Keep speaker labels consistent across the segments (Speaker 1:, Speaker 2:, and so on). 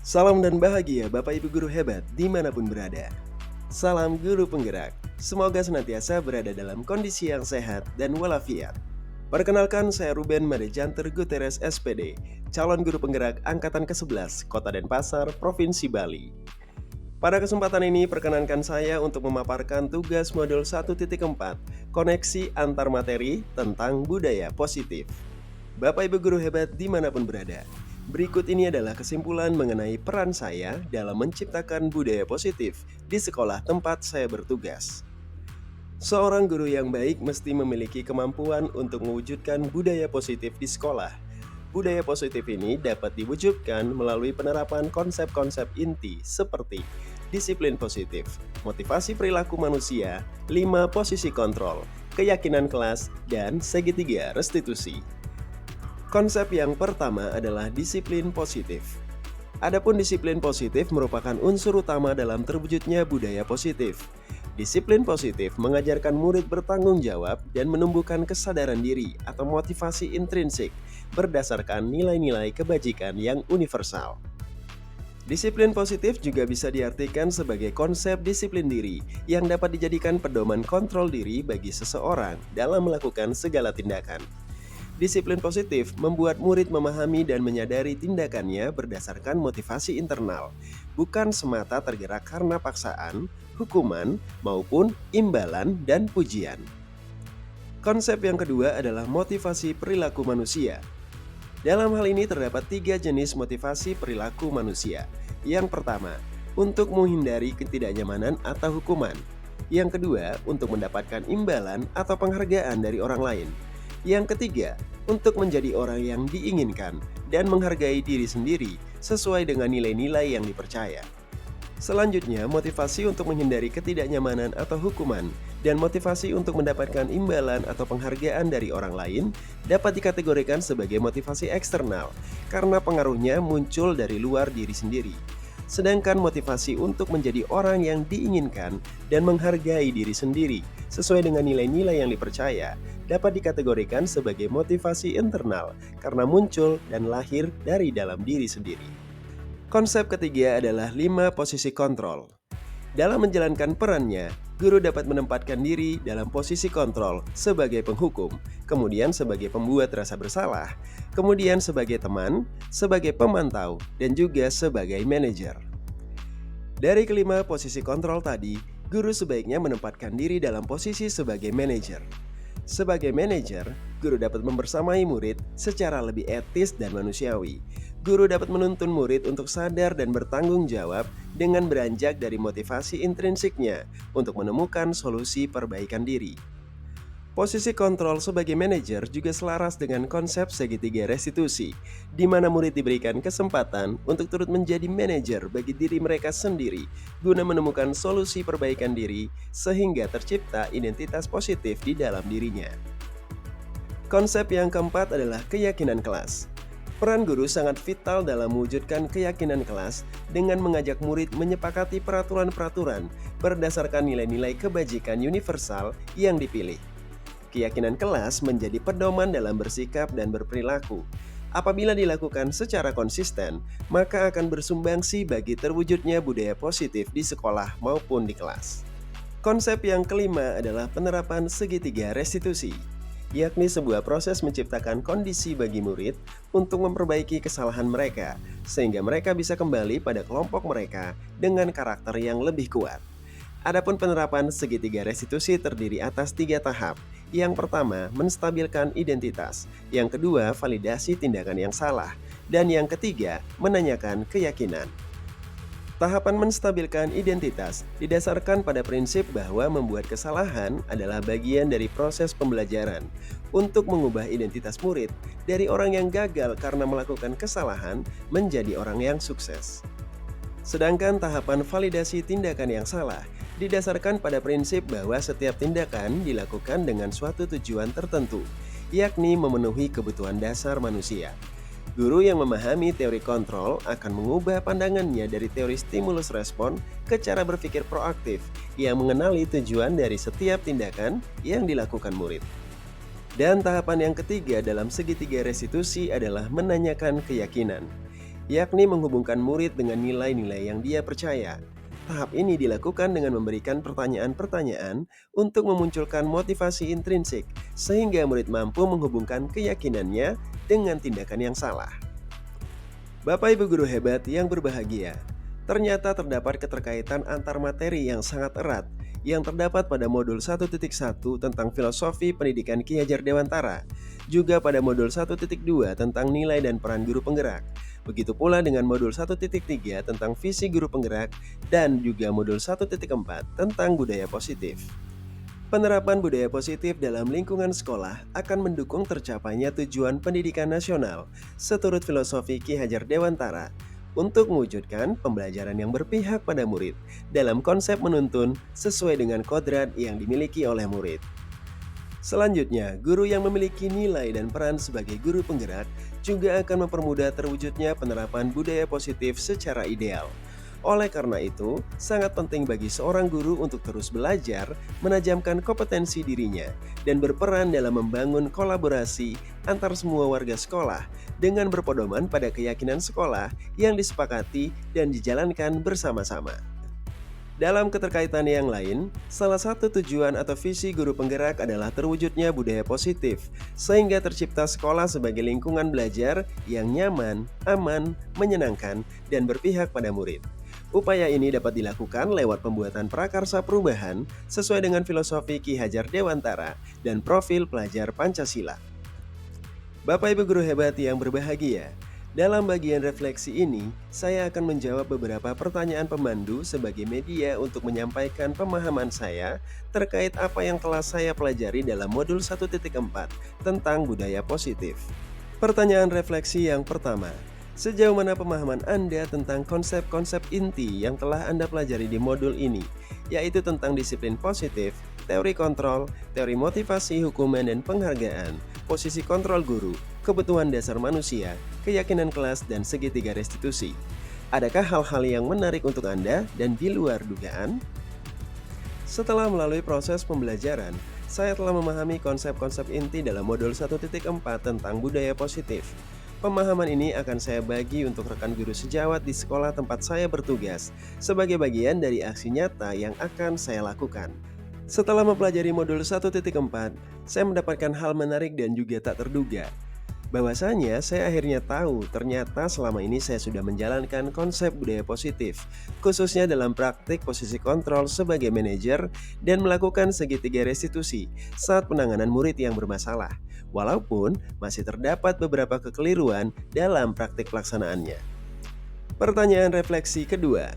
Speaker 1: Salam dan bahagia Bapak Ibu Guru hebat dimanapun berada. Salam Guru Penggerak. Semoga senantiasa berada dalam kondisi yang sehat dan walafiat. Perkenalkan, saya Ruben Madejanter Guterres SPD, calon Guru Penggerak Angkatan ke-11 Kota Denpasar, Provinsi Bali. Pada kesempatan ini, perkenankan saya untuk memaparkan tugas modul 1.4, koneksi antar materi tentang budaya positif. Bapak Ibu Guru hebat dimanapun berada, berikut ini adalah kesimpulan mengenai peran saya dalam menciptakan budaya positif di sekolah tempat saya bertugas. Seorang guru yang baik mesti memiliki kemampuan untuk mewujudkan budaya positif di sekolah. Budaya positif ini dapat diwujudkan melalui penerapan konsep-konsep inti seperti disiplin positif, motivasi perilaku manusia, 5 posisi kontrol, keyakinan kelas, dan segitiga restitusi. Konsep yang pertama adalah disiplin positif. Adapun disiplin positif merupakan unsur utama dalam terwujudnya budaya positif. Disiplin positif mengajarkan murid bertanggung jawab dan menumbuhkan kesadaran diri atau motivasi intrinsik berdasarkan nilai-nilai kebajikan yang universal. Disiplin positif juga bisa diartikan sebagai konsep disiplin diri yang dapat dijadikan pedoman kontrol diri bagi seseorang dalam melakukan segala tindakan. Disiplin positif membuat murid memahami dan menyadari tindakannya berdasarkan motivasi internal, bukan semata tergerak karena paksaan, hukuman, maupun imbalan dan pujian. Konsep yang kedua adalah motivasi perilaku manusia. Dalam hal ini terdapat 3 jenis motivasi perilaku manusia. Yang pertama, untuk menghindari ketidaknyamanan atau hukuman. Yang kedua, untuk mendapatkan imbalan atau penghargaan dari orang lain. Yang ketiga, untuk menjadi orang yang diinginkan dan menghargai diri sendiri sesuai dengan nilai-nilai yang dipercaya. Selanjutnya, motivasi untuk menghindari ketidaknyamanan atau hukuman dan motivasi untuk mendapatkan imbalan atau penghargaan dari orang lain dapat dikategorikan sebagai motivasi eksternal karena pengaruhnya muncul dari luar diri sendiri. Sedangkan motivasi untuk menjadi orang yang diinginkan dan menghargai diri sendiri sesuai dengan nilai-nilai yang dipercaya dapat dikategorikan sebagai motivasi internal karena muncul dan lahir dari dalam diri sendiri. Konsep ketiga adalah 5 posisi kontrol. Dalam menjalankan perannya, guru dapat menempatkan diri dalam posisi kontrol sebagai penghukum, kemudian sebagai pembuat rasa bersalah, kemudian sebagai teman, sebagai pemantau, dan juga sebagai manajer. Dari kelima posisi kontrol tadi, guru sebaiknya menempatkan diri dalam posisi sebagai manajer. Sebagai manajer, guru dapat membersamai murid secara lebih etis dan manusiawi. Guru dapat menuntun murid untuk sadar dan bertanggung jawab dengan beranjak dari motivasi intrinsiknya untuk menemukan solusi perbaikan diri. Posisi kontrol sebagai manajer juga selaras dengan konsep segitiga restitusi, di mana murid diberikan kesempatan untuk turut menjadi manajer bagi diri mereka sendiri, guna menemukan solusi perbaikan diri sehingga tercipta identitas positif di dalam dirinya. Konsep yang keempat adalah keyakinan kelas. Peran guru sangat vital dalam mewujudkan keyakinan kelas dengan mengajak murid menyepakati peraturan-peraturan berdasarkan nilai-nilai kebajikan universal yang dipilih. Keyakinan kelas menjadi pedoman dalam bersikap dan berperilaku. Apabila dilakukan secara konsisten, maka akan bersumbangsi bagi terwujudnya budaya positif di sekolah maupun di kelas. Konsep yang kelima adalah penerapan segitiga restitusi, yakni sebuah proses menciptakan kondisi bagi murid untuk memperbaiki kesalahan mereka, sehingga mereka bisa kembali pada kelompok mereka dengan karakter yang lebih kuat. Adapun penerapan segitiga restitusi terdiri atas 3 tahap. Yang pertama, menstabilkan identitas. Yang kedua, validasi tindakan yang salah. Dan yang ketiga, menanyakan keyakinan. Tahapan menstabilkan identitas didasarkan pada prinsip bahwa membuat kesalahan adalah bagian dari proses pembelajaran untuk mengubah identitas murid dari orang yang gagal karena melakukan kesalahan menjadi orang yang sukses. Sedangkan tahapan validasi tindakan yang salah didasarkan pada prinsip bahwa setiap tindakan dilakukan dengan suatu tujuan tertentu, yakni memenuhi kebutuhan dasar manusia. Guru yang memahami teori kontrol akan mengubah pandangannya dari teori stimulus respon ke cara berpikir proaktif yang mengenali tujuan dari setiap tindakan yang dilakukan murid. Dan tahapan yang ketiga dalam segitiga restitusi adalah menanyakan keyakinan. yakni menghubungkan murid dengan nilai-nilai yang dia percaya. Tahap ini dilakukan dengan memberikan pertanyaan-pertanyaan untuk memunculkan motivasi intrinsik, sehingga murid mampu menghubungkan keyakinannya dengan tindakan yang salah. Bapak Ibu guru hebat yang berbahagia, ternyata terdapat keterkaitan antar materi yang sangat erat yang terdapat pada modul 1.1 tentang filosofi pendidikan Ki Hajar Dewantara, juga pada modul 1.2 tentang nilai dan peran guru penggerak. Begitu pula dengan modul 1.3 tentang visi guru penggerak dan juga modul 1.4 tentang budaya positif. Penerapan budaya positif dalam lingkungan sekolah akan mendukung tercapainya tujuan pendidikan nasional seturut filosofi Ki Hajar Dewantara untuk mewujudkan pembelajaran yang berpihak pada murid dalam konsep menuntun sesuai dengan kodrat yang dimiliki oleh murid. Selanjutnya, guru yang memiliki nilai dan peran sebagai guru penggerak juga akan mempermudah terwujudnya penerapan budaya positif secara ideal. Oleh karena itu, sangat penting bagi seorang guru untuk terus belajar, menajamkan kompetensi dirinya, dan berperan dalam membangun kolaborasi antar semua warga sekolah dengan berpedoman pada keyakinan sekolah yang disepakati dan dijalankan bersama-sama. Dalam keterkaitan yang lain, salah satu tujuan atau visi guru penggerak adalah terwujudnya budaya positif, sehingga tercipta sekolah sebagai lingkungan belajar yang nyaman, aman, menyenangkan, dan berpihak pada murid. Upaya ini dapat dilakukan lewat pembuatan prakarsa perubahan sesuai dengan filosofi Ki Hajar Dewantara dan profil pelajar Pancasila. Bapak Ibu guru hebat yang berbahagia, dalam bagian refleksi ini, saya akan menjawab beberapa pertanyaan pemandu sebagai media untuk menyampaikan pemahaman saya terkait apa yang telah saya pelajari dalam modul 1.4 tentang budaya positif. Pertanyaan refleksi yang pertama, sejauh mana pemahaman Anda tentang konsep-konsep inti yang telah Anda pelajari di modul ini, yaitu tentang disiplin positif, teori kontrol, teori motivasi, hukuman dan penghargaan, posisi kontrol guru, kebutuhan dasar manusia, keyakinan kelas, dan segitiga restitusi. Adakah hal-hal yang menarik untuk Anda dan di luar dugaan? Setelah melalui proses pembelajaran, saya telah memahami konsep-konsep inti dalam modul 1.4 tentang budaya positif. Pemahaman ini akan saya bagi untuk rekan guru sejawat di sekolah tempat saya bertugas sebagai bagian dari aksi nyata yang akan saya lakukan. Setelah mempelajari modul 1.4, saya mendapatkan hal menarik dan juga tak terduga. Bahwasanya saya akhirnya tahu ternyata selama ini saya sudah menjalankan konsep budaya positif, khususnya dalam praktik posisi kontrol sebagai manajer dan melakukan segitiga restitusi saat penanganan murid yang bermasalah, walaupun masih terdapat beberapa kekeliruan dalam praktik pelaksanaannya. Pertanyaan refleksi kedua,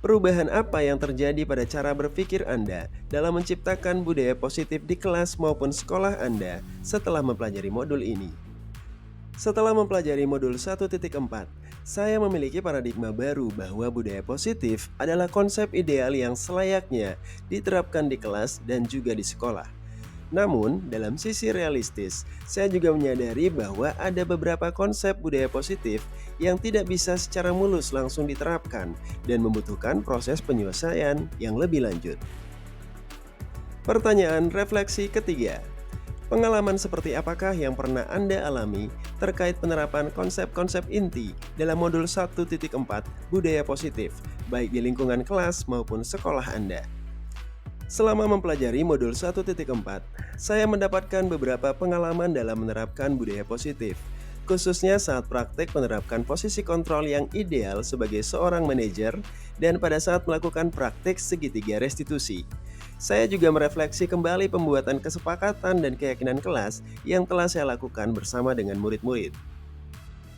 Speaker 1: perubahan apa yang terjadi pada cara berpikir Anda dalam menciptakan budaya positif di kelas maupun sekolah Anda setelah mempelajari modul ini? Setelah mempelajari modul 1.4, saya memiliki paradigma baru bahwa budaya positif adalah konsep ideal yang selayaknya diterapkan di kelas dan juga di sekolah. Namun, dalam sisi realistis, saya juga menyadari bahwa ada beberapa konsep budaya positif yang tidak bisa secara mulus langsung diterapkan dan membutuhkan proses penyelesaian yang lebih lanjut. Pertanyaan refleksi ketiga, pengalaman seperti apakah yang pernah Anda alami terkait penerapan konsep-konsep inti dalam modul 1.4 budaya positif, baik di lingkungan kelas maupun sekolah Anda? Selama mempelajari modul 1.4, saya mendapatkan beberapa pengalaman dalam menerapkan budaya positif, khususnya saat praktek menerapkan posisi kontrol yang ideal sebagai seorang manajer dan pada saat melakukan praktek segitiga restitusi. Saya juga merefleksi kembali pembuatan kesepakatan dan keyakinan kelas yang telah saya lakukan bersama dengan murid-murid.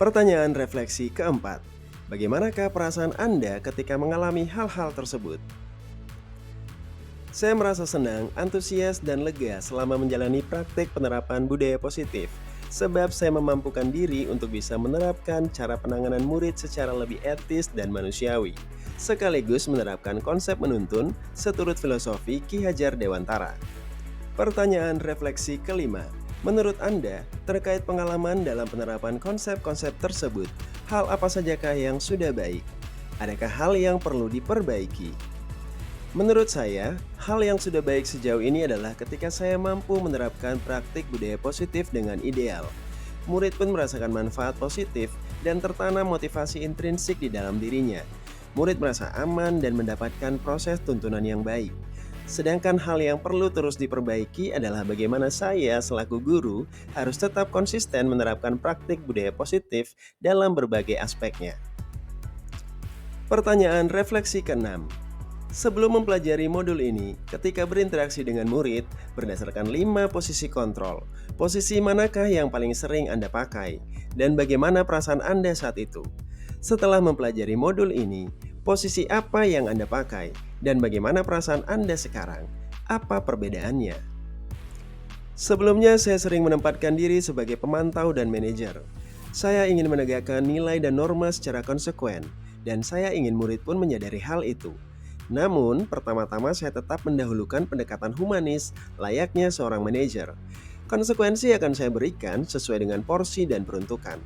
Speaker 1: Pertanyaan refleksi keempat, bagaimanakah perasaan Anda ketika mengalami hal-hal tersebut? Saya merasa senang, antusias, dan lega selama menjalani praktik penerapan budaya positif, sebab saya memampukan diri untuk bisa menerapkan cara penanganan murid secara lebih etis dan manusiawi, sekaligus menerapkan konsep menuntun seturut filosofi Ki Hajar Dewantara. Pertanyaan refleksi kelima, menurut Anda, terkait pengalaman dalam penerapan konsep-konsep tersebut, hal apa sajakah yang sudah baik? Adakah hal yang perlu diperbaiki? Menurut saya, hal yang sudah baik sejauh ini adalah ketika saya mampu menerapkan praktik budaya positif dengan ideal. Murid pun merasakan manfaat positif dan tertanam motivasi intrinsik di dalam dirinya. Murid merasa aman dan mendapatkan proses tuntunan yang baik. Sedangkan hal yang perlu terus diperbaiki adalah bagaimana saya selaku guru harus tetap konsisten menerapkan praktik budaya positif dalam berbagai aspeknya. Pertanyaan refleksi ke-6. Sebelum mempelajari modul ini, ketika berinteraksi dengan murid, berdasarkan 5 posisi kontrol, posisi manakah yang paling sering Anda pakai, dan bagaimana perasaan Anda saat itu? Setelah mempelajari modul ini, posisi apa yang Anda pakai, dan bagaimana perasaan Anda sekarang? Apa perbedaannya? Sebelumnya, saya sering menempatkan diri sebagai pemantau dan manajer. Saya ingin menegakkan nilai dan norma secara konsekuen, dan saya ingin murid pun menyadari hal itu. Namun, pertama-tama saya tetap mendahulukan pendekatan humanis layaknya seorang manajer. Konsekuensi akan saya berikan sesuai dengan porsi dan peruntukan.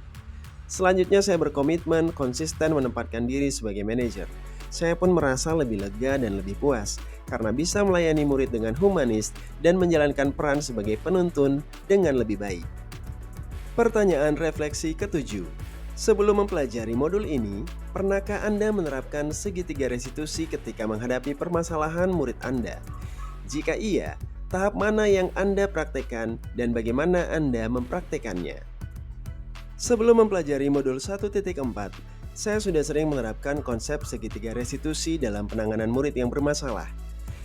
Speaker 1: Selanjutnya saya berkomitmen konsisten menempatkan diri sebagai manajer. Saya pun merasa lebih lega dan lebih puas karena bisa melayani murid dengan humanis dan menjalankan peran sebagai penuntun dengan lebih baik. Pertanyaan refleksi ke-7. Sebelum mempelajari modul ini, pernahkah Anda menerapkan segitiga restitusi ketika menghadapi permasalahan murid Anda? Jika iya, tahap mana yang Anda praktekkan dan bagaimana Anda mempraktekannya? Sebelum mempelajari modul 1.4, saya sudah sering menerapkan konsep segitiga restitusi dalam penanganan murid yang bermasalah.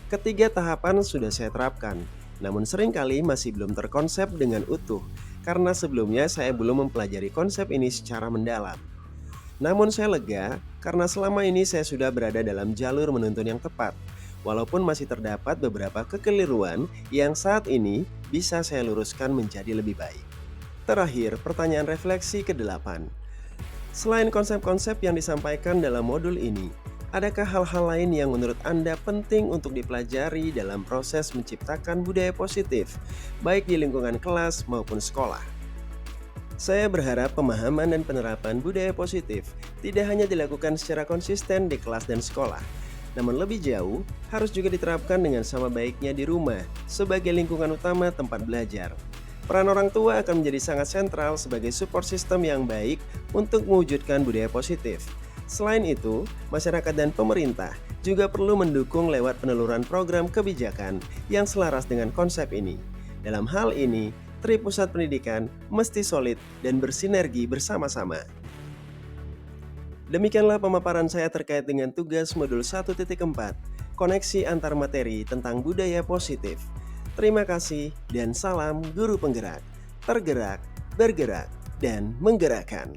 Speaker 1: Ketiga tahapan sudah saya terapkan, namun seringkali masih belum terkonsep dengan utuh karena sebelumnya saya belum mempelajari konsep ini secara mendalam. Namun saya lega karena selama ini saya sudah berada dalam jalur menuntun yang tepat, walaupun masih terdapat beberapa kekeliruan yang saat ini bisa saya luruskan menjadi lebih baik. Terakhir, pertanyaan refleksi ke-8. Selain konsep-konsep yang disampaikan dalam modul ini, adakah hal-hal lain yang menurut Anda penting untuk dipelajari dalam proses menciptakan budaya positif, baik di lingkungan kelas maupun sekolah? Saya berharap pemahaman dan penerapan budaya positif tidak hanya dilakukan secara konsisten di kelas dan sekolah, namun lebih jauh harus juga diterapkan dengan sama baiknya di rumah sebagai lingkungan utama tempat belajar. Peran orang tua akan menjadi sangat sentral sebagai support system yang baik untuk mewujudkan budaya positif. Selain itu, masyarakat dan pemerintah juga perlu mendukung lewat penelururan program kebijakan yang selaras dengan konsep ini. Dalam hal ini, Tri Pusat Pendidikan mesti solid dan bersinergi bersama-sama. Demikianlah pemaparan saya terkait dengan tugas modul 1.4, koneksi antar materi tentang budaya positif. Terima kasih dan salam guru penggerak, tergerak, bergerak, dan menggerakkan.